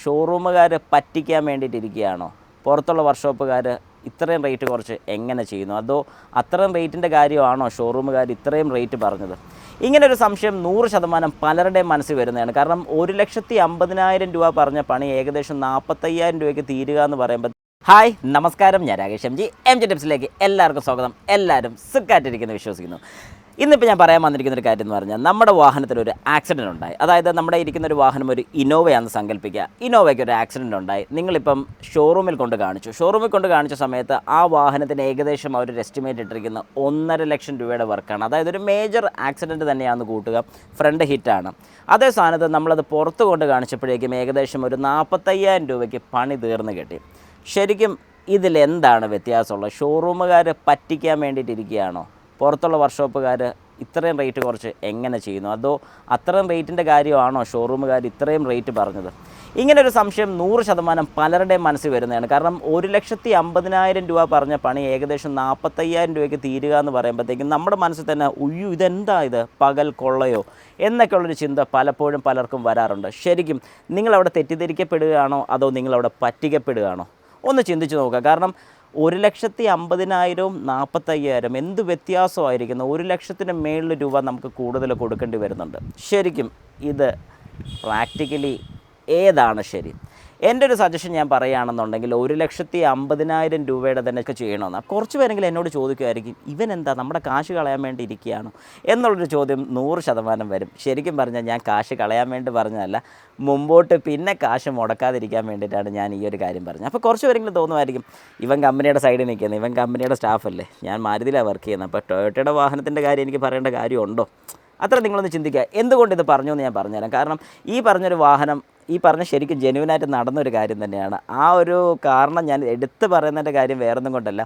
ഷോറൂമുകാർ പറ്റിക്കാൻ വേണ്ടിയിട്ടിരിക്കുകയാണോ? പുറത്തുള്ള വർക്ക്ഷോപ്പുകാർ ഇത്രയും റേറ്റ് കുറച്ച് എങ്ങനെ ചെയ്യുന്നു? അതോ അത്രയും റേറ്റിൻ്റെ കാര്യമാണോ ഷോറൂമുകാർ ഇത്രയും റേറ്റ് പറഞ്ഞത്? ഇങ്ങനൊരു സംശയം 100% പലരുടെയും മനസ്സിൽ വരുന്നതാണ്. കാരണം 1,50,000 രൂപ പറഞ്ഞ പണി ഏകദേശം 45,000 രൂപയ്ക്ക് തീരുക എന്ന് പറയുമ്പോൾ. ഹായ് നമസ്കാരം, ഞാൻ രാകേഷ് എം ജി ടിപ്സിലേക്ക് എല്ലാവർക്കും സ്വാഗതം. എല്ലാവരും സുഖമായിട്ടിരിക്കുന്നു വിശ്വസിക്കുന്നു. ഇന്നിപ്പോൾ ഞാൻ പറയാൻ വന്നിരിക്കുന്നൊരു കാര്യം എന്ന് പറഞ്ഞാൽ, നമ്മുടെ വാഹനത്തിലൊരു ആക്സിഡൻറ്റ് ഉണ്ടായി. അതായത് നമ്മുടെ ഇരിക്കുന്നൊരു വാഹനം ഒരു ഇന്നോവയാണെന്ന് സങ്കല്പിക്കുക. ഇന്നോവയ്ക്ക് ഒരു ആക്സിഡൻറ്റ് ഉണ്ടായി. നിങ്ങളിപ്പം ഷോറൂമിൽ കൊണ്ട് കാണിച്ച സമയത്ത് ആ വാഹനത്തിന് ഏകദേശം അവർ എസ്റ്റിമേറ്റ് ഇട്ടിരിക്കുന്ന 1.5 ലക്ഷം രൂപയുടെ വർക്കാണ്. അതായത് ഒരു മേജർ ആക്സിഡൻറ്റ് തന്നെയാണെന്ന് കൂട്ടുക, ഫ്രണ്ട് ഹിറ്റാണ്. അതേ സ്ഥാനത്ത് നമ്മളത് പുറത്ത് കൊണ്ട് കാണിച്ചപ്പോഴേക്കും ഏകദേശം ഒരു 45,000 രൂപയ്ക്ക് പണി തീർന്ന് കിട്ടി. ശരിക്കും ഇതിലെന്താണ് വ്യത്യാസമുള്ളത്? ഷോറൂമുകാർ പറ്റിക്കാൻ വേണ്ടിയിട്ടിരിക്കുകയാണോ? പുറത്തുള്ള വർക്ക്ഷോപ്പുകാർ ഇത്രയും റേറ്റ് കുറച്ച് എങ്ങനെ ചെയ്യുന്നു? അതോ അത്രയും റേറ്റിൻ്റെ കാര്യമാണോ ഷോറൂമുകാർ ഇത്രയും റേറ്റ് പറഞ്ഞത്? ഇങ്ങനൊരു സംശയം 100% പലരുടെയും മനസ്സിൽ വരുന്നതാണ്. കാരണം 1,50,000 രൂപ പറഞ്ഞ പണി ഏകദേശം 45,000 രൂപയ്ക്ക് തീരുക എന്ന് പറയുമ്പോഴത്തേക്കും നമ്മുടെ മനസ്സിൽ തന്നെ ഇതെന്താ ഇത്, പകൽ കൊള്ളയോ എന്നൊക്കെയുള്ളൊരു ചിന്ത പലപ്പോഴും പലർക്കും വരാറുണ്ട്. ശരിക്കും നിങ്ങളവിടെ തെറ്റിദ്ധരിക്കപ്പെടുകയാണോ അതോ നിങ്ങളവിടെ പറ്റിക്കപ്പെടുകയാണോ? ഒന്ന് ചിന്തിച്ച് നോക്കുക. കാരണം 1,50,000 45,000 എന്ത് വ്യത്യാസമായിരിക്കുന്നു? 1 ലക്ഷത്തിന് മേളിൽ രൂപ നമുക്ക് കൂടുതൽ കൊടുക്കേണ്ടി വരുന്നുണ്ട്. ശരിക്കും ഇത് പ്രാക്ടിക്കലി ഏതാണ് ശരി? എൻ്റെ ഒരു സജഷൻ ഞാൻ പറയുകയാണെന്നുണ്ടെങ്കിൽ 1,50,000 രൂപയുടെ തന്നെ ചെയ്യണമെന്ന്. കുറച്ച് പേരെങ്കിലും എന്നോട് ചോദിക്കുമായിരിക്കും, ഇവനെന്താ നമ്മുടെ കാശ് കളയാൻ വേണ്ടി ഇരിക്കുകയാണോ എന്നുള്ളൊരു ചോദ്യം 100% വരും. ശരിക്കും പറഞ്ഞാൽ ഞാൻ കാശ് കളയാൻ വേണ്ടി പറഞ്ഞതല്ല, മുമ്പോട്ട് പിന്നെ കാശ് മുടക്കാതിരിക്കാൻ വേണ്ടിയിട്ടാണ് ഞാൻ ഈ ഒരു കാര്യം പറഞ്ഞത്. അപ്പോൾ കുറച്ച് പേരെങ്കിലും തോന്നുമായിരിക്കും, ഇവൻ കമ്പനിയുടെ സൈഡിൽ നിൽക്കുന്നത്, ഇവൻ കമ്പനിയുടെ സ്റ്റാഫല്ലേ, ഞാൻ മാരുതിയിലാണ് വർക്ക് ചെയ്യുന്നത്, അപ്പോൾ ടൊയോട്ടയുടെ വാഹനത്തിൻ്റെ കാര്യം എനിക്ക് പറയേണ്ട കാര്യമുണ്ടോ? അത്ര നിങ്ങളൊന്ന് ചിന്തിക്കുക. എന്തുകൊണ്ട് ഇത് പറഞ്ഞു എന്ന് ഞാൻ പറഞ്ഞുതരാം. കാരണം ഈ പറഞ്ഞൊരു വാഹനം ശരിക്കും ജെന്യുവനായിട്ട് നടന്നൊരു കാര്യം തന്നെയാണ്. ആ ഒരു കാരണം ഞാൻ എടുത്ത് പറയുന്നതിൻ്റെ കാര്യം വേറൊന്നും കൊണ്ടല്ല.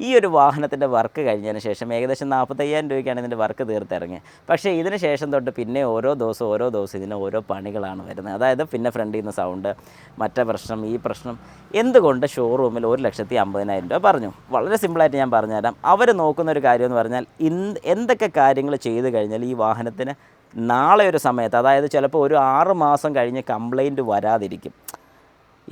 ഈ ഒരു വാഹനത്തിൻ്റെ വർക്ക് കഴിഞ്ഞതിന് ശേഷം ഏകദേശം 45,000 രൂപയ്ക്കാണ് ഇതിൻ്റെ വർക്ക് തീർത്തിറങ്ങിയത്. പക്ഷേ ഇതിന് ശേഷം തൊട്ട് പിന്നെ ഓരോ ദിവസം ഇതിന് ഓരോ പണികളാണ് വരുന്നത്. അതായത് പിന്നെ ഫ്രണ്ടിൽ നിന്ന് സൗണ്ട്, മറ്റേ പ്രശ്നം, ഈ പ്രശ്നം. എന്തുകൊണ്ട് ഷോറൂമിൽ 1,50,000 രൂപ പറഞ്ഞു? വളരെ സിമ്പിളായിട്ട് ഞാൻ പറഞ്ഞുതരാം. അവർ നോക്കുന്നൊരു കാര്യം എന്ന് പറഞ്ഞാൽ എന്തൊക്കെ കാര്യങ്ങൾ ചെയ്ത് കഴിഞ്ഞാൽ ഈ വാഹനത്തിന് നാളെ ഒരു സമയത്ത്, അതായത് ചിലപ്പോൾ ഒരു 6 മാസം കഴിഞ്ഞ് കംപ്ലൈൻറ്റ് വരാതിരിക്കും.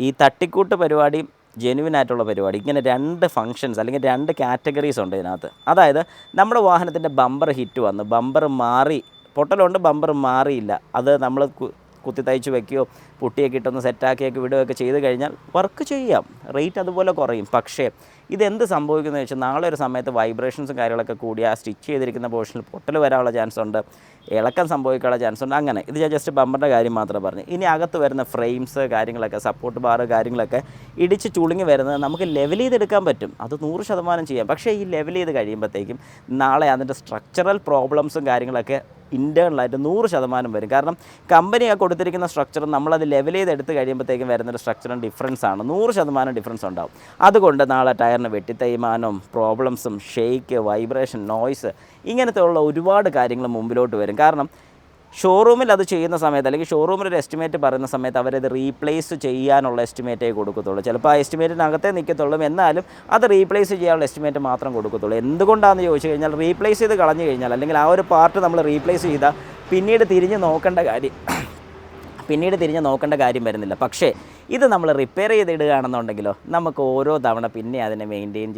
ഈ തട്ടിക്കൂട്ട് പരിപാടിയും ജെന്യുവനായിട്ടുള്ള പരിപാടി, ഇങ്ങനെ 2 ഫങ്ഷൻസ് അല്ലെങ്കിൽ 2 കാറ്റഗറീസ് ഉണ്ട് ഇതിനകത്ത്. അതായത് നമ്മുടെ വാഹനത്തിൻ്റെ ബമ്പർ ഹിറ്റ് വന്ന് ബമ്പർ മാറി, പൊട്ടലുണ്ട്, ബമ്പർ മാറിയില്ല, അത് നമ്മൾ കുത്തി തയ്ച്ച് വയ്ക്കുകയോ പുട്ടിയൊക്കെ ഇട്ടൊന്ന് സെറ്റാക്കിയൊക്കെ വിടുകയൊക്കെ ചെയ്ത് കഴിഞ്ഞാൽ വർക്ക് ചെയ്യാം, റേറ്റ് അതുപോലെ കുറയും. പക്ഷേ ഇതെന്ത് സംഭവിക്കുന്നത് വെച്ചാൽ നാളെ ഒരു സമയത്ത് വൈബ്രേഷൻസും കാര്യങ്ങളൊക്കെ കൂടി ആ സ്റ്റിച്ച് ചെയ്തിരിക്കുന്ന പോർഷനിൽ പൊട്ടൽ വരാനുള്ള ചാൻസ് ഉണ്ട്, ഇളക്കം സംഭവിക്കാനുള്ള ചാൻസ് ഉണ്ട്. അങ്ങനെ ഇത് ഞാൻ ജസ്റ്റ് ബമ്പറിൻ്റെ കാര്യം മാത്രം പറഞ്ഞു. ഇനി അകത്ത് വരുന്ന ഫ്രെയിംസ് കാര്യങ്ങളൊക്കെ, സപ്പോർട്ട് ബാർ കാര്യങ്ങളൊക്കെ ഇടിച്ച് ചുളുങ്ങി വരുന്നത് നമുക്ക് ലെവൽ ചെയ്തെടുക്കാൻ പറ്റും, അത് 100% ചെയ്യാം. പക്ഷേ ഈ ലെവൽ ചെയ്ത് കഴിയുമ്പോഴത്തേക്കും നാളെ അതിൻ്റെ സ്ട്രക്ചറൽ പ്രോബ്ലംസും കാര്യങ്ങളൊക്കെ ഇൻറ്റേർണലായിട്ട് 100% വരും. കാരണം കമ്പനി ആ കൊടുത്തിരിക്കുന്ന സ്ട്രക്ചർ നമ്മളത് ലെവൽ ചെയ്തെടുത്ത് കഴിയുമ്പോഴത്തേക്കും വരുന്നൊരു സ്ട്രക്ചറും ഡിഫറൻസ് ആണ്, 100% ഡിഫറൻസ് ഉണ്ടാവും. അതുകൊണ്ട് നാളെ ടയറിന് വെട്ടിത്തയ്മാനവും പ്രോബ്ലംസും, ഷെയ്ക്ക്, വൈബ്രേഷൻ, നോയ്സ്, ഇങ്ങനത്തെ ഉള്ള ഒരുപാട് കാര്യങ്ങൾ മുമ്പിലോട്ട് വരും. കാരണം ഷോറൂമിൽ അത് ചെയ്യുന്ന സമയത്ത്, അല്ലെങ്കിൽ ഷോറൂമിൽ ഒരു എസ്റ്റിമേറ്റ് പറയുന്ന സമയത്ത് അവരത് റീപ്ലേസ് ചെയ്യാനുള്ള എസ്റ്റിമേറ്റേ കൊടുക്കത്തുള്ളൂ. ചിലപ്പോൾ ആ എസ്റ്റിമേറ്റിനകത്തേ നിൽക്കത്തുള്ളൂ, എന്നാലും അത് റീപ്ലേസ് ചെയ്യാനുള്ള എസ്റ്റിമേറ്റ് മാത്രം കൊടുക്കത്തുള്ളൂ. എന്തുകൊണ്ടാണെന്ന് ചോദിച്ചു കഴിഞ്ഞാൽ, റീപ്ലേസ് ചെയ്ത് കളഞ്ഞു കഴിഞ്ഞാൽ, അല്ലെങ്കിൽ ആ ഒരു പാർട്ട് നമ്മൾ റീപ്ലേസ് ചെയ്താൽ പിന്നീട് തിരിഞ്ഞ് നോക്കേണ്ട കാര്യം വരുന്നില്ല. പക്ഷേ ഇത് നമ്മൾ റിപ്പയർ ചെയ്തിടുകയാണെന്നുണ്ടെങ്കിലോ നമുക്ക് ഓരോ തവണ പിന്നെ അതിനെ മെയിൻറ്റെയിൻ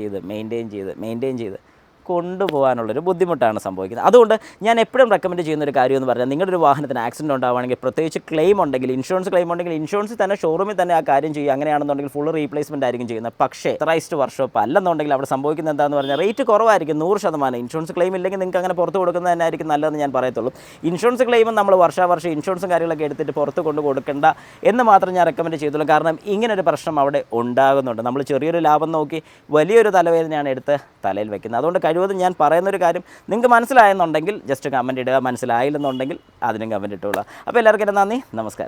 ചെയ്ത് കൊണ്ടുപോകാനുള്ളൊരു ബുദ്ധിമുട്ടാണ് സംഭവിക്കുന്നത്. അതുകൊണ്ട് ഞാൻ എപ്പോഴും റെക്കമെൻഡ് ചെയ്യുന്നൊരു കാര്യം എന്ന് പറഞ്ഞാൽ, നിങ്ങളുടെ ഒരു വാഹനത്തിന് ആക്സിഡൻറ്റ് ഉണ്ടാവുകയാണെങ്കിൽ, പ്രത്യേകിച്ച് ക്ലെയിം ഉണ്ടെങ്കിൽ, ഇൻഷുറൻസ് ക്ലെയിം ഉണ്ടെങ്കിൽ ഇൻഷുറൻസിൽ തന്നെ ഷോറൂമിൽ തന്നെ ആ കാര്യം ചെയ്യുക. അങ്ങനെയാണെന്നുണ്ടെങ്കിൽ ഫുൾ റീപ്ലേസ്മെൻറ്റ് ആയിരിക്കും ചെയ്യുന്നത്. പക്ഷേ ഓതറൈസ്ഡ് വർക്ക്ഷോപ്പ് അല്ലെന്നുണ്ടെങ്കിൽ അവിടെ സംഭവിക്കുന്നത് എന്താണെന്ന് പറഞ്ഞാൽ റേറ്റ് കുറവായിരിക്കും, 100%. ഇൻഷുറൻസ് ക്ലെയിം ഇല്ലെങ്കിൽ നിങ്ങൾക്ക് അങ്ങനെ പുറത്ത് കൊടുക്കുന്നത് തന്നെ ആയിരിക്കും നല്ലതെന്ന് ഞാൻ പറയത്തുള്ളൂ. ഇൻഷുറൻസ് ക്ലെയിമും നമ്മൾ വർഷം ഇൻഷുറൻസും കാര്യങ്ങളൊക്കെ എടുത്തിട്ട് പുറത്ത് കൊടുക്കേണ്ട എന്ന് മാത്രം ഞാൻ റെക്കമെൻഡ് ചെയ്തുള്ളൂ. കാരണം ഇങ്ങനൊരു പ്രശ്നം അവിടെ ഉണ്ടാകുന്നുണ്ട്. നമ്മൾ ചെറിയൊരു ലാഭം നോക്കി വലിയൊരു തലവേദനയാണ് എടുത്ത് തലയിൽ വയ്ക്കുന്നത്. അതുകൊണ്ട് കഴിവതും ഞാൻ പറയുന്നൊരു കാര്യം നിങ്ങൾക്ക് മനസ്സിലായെന്നുണ്ടെങ്കിൽ ജസ്റ്റ് കമൻറ്റ് ഇടുക, മനസ്സിലായില്ലെന്നുണ്ടെങ്കിൽ അതിനും കമൻറ്റ് ഇട്ടുകൊള്ളുക. അപ്പോൾ എല്ലാവർക്കും നന്ദി, നമസ്കാരം.